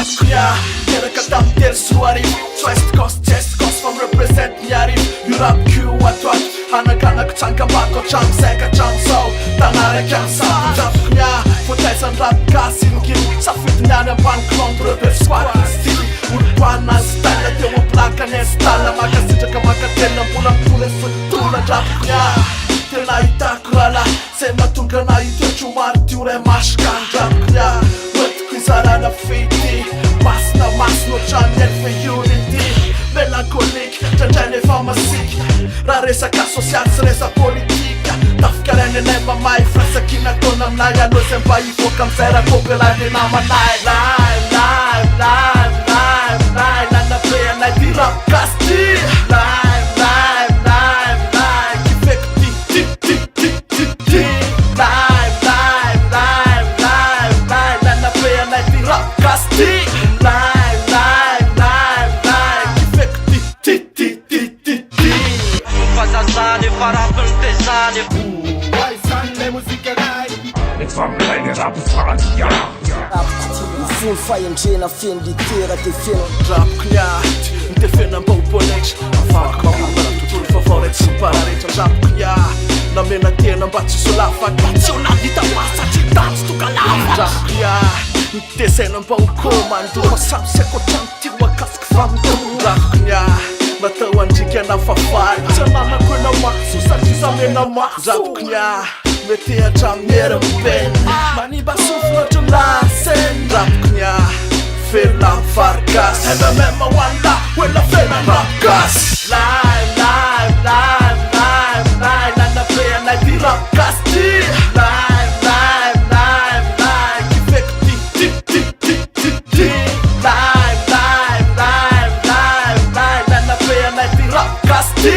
Rapko nia, teraka tam tery arivo Tsy West Coast fa represent ny arivo Io rapko atoato, anakanako tsangam-bato Hatramizay ka hatramizao, tana raiky am'sato Rapko nia, voataizany rapokasy inginy Safidy niany ambany clombe rebel squad style Olo-poana azy style, teo amplaka ny installe Makasitraka makatena, mbola fotona Rapko nia, tena hitako rala Zay mahatonga na hitoetro maro tio ray masokany Rapko nia, hoentiko izarana fety Masina ohatrany elfe unity Melancholique, ndraindray nefa masika Raha resaka sosialy sy resa politika Tafikaray nenay mamay Firasakina taona aminay Aleo zay mba hivoaka amizay raha kôpelany namanay Nanabe anay ty rapokasy ty Kifeko ty Nanabe anay ty rapokasy ty Familjen rapporterar ja. Full fahendrena feno literaty feno Rapko niaty, nitefena mba oponetra Afaka mahomana tontolo vaovao ray tsy mipararetra Rapko nia, namena tena mba tsy solafaky Tsy ho nandita masatry tatsy toka lava Rapko nia, nitesena mba ho komando Masamy seko trano tio akasiky famito Rapko nia, natao andrika na fafaly Tsy ananako ena maso, satria zamena maso Rapko nia, mety hatramin'ny herim-peny Manimba sofina ohatry lanseny Rapko nia, fela mivarikasy MMM one la, wela fela rapokasy Nanabe anay ty rapokasy ty Kifeko ty Nanabe anay ty rapokasy ty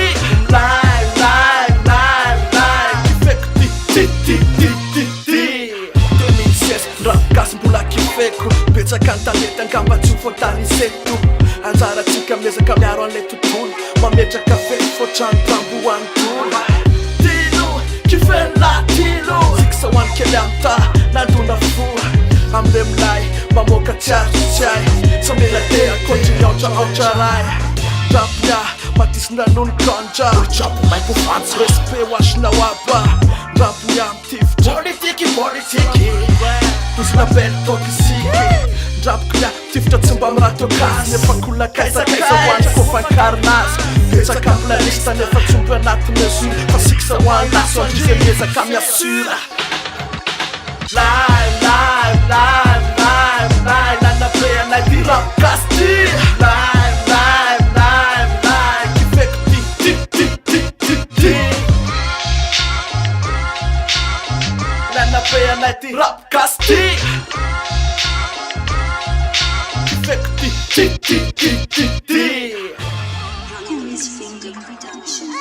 Rapokasy mbola kifeko Betsaka an-tanety angamba tsy ho fotaniseto Anjaratsika miezaka miaro an'le tontolo Mametraka fety fotrany tambo anontolo Tilo, kifeny latilo Siksa hoany kely amta, nandona fo Amle milay, mamoaka tsiarotsiay Samela te akoatry aotra ray Rapko nia, matisina noho ny ganja Rapko maimpo fantsy respect hoasina waba Rapko nia mitivitra Politiky Isina belle toxique Rapko nia, tifitra tsy mba mirato akazy Nefa kola kaisakaisa hoany kofankarinazy Betsaka ambola lista nefa tsombo anatiny azony Fa siksa hoany laso andrizy miezaka miasura Nanabe anay ty rapokasy ty Kifeko ty Nanabe anay ty rapokasy ty Kifeko ty Finger Production.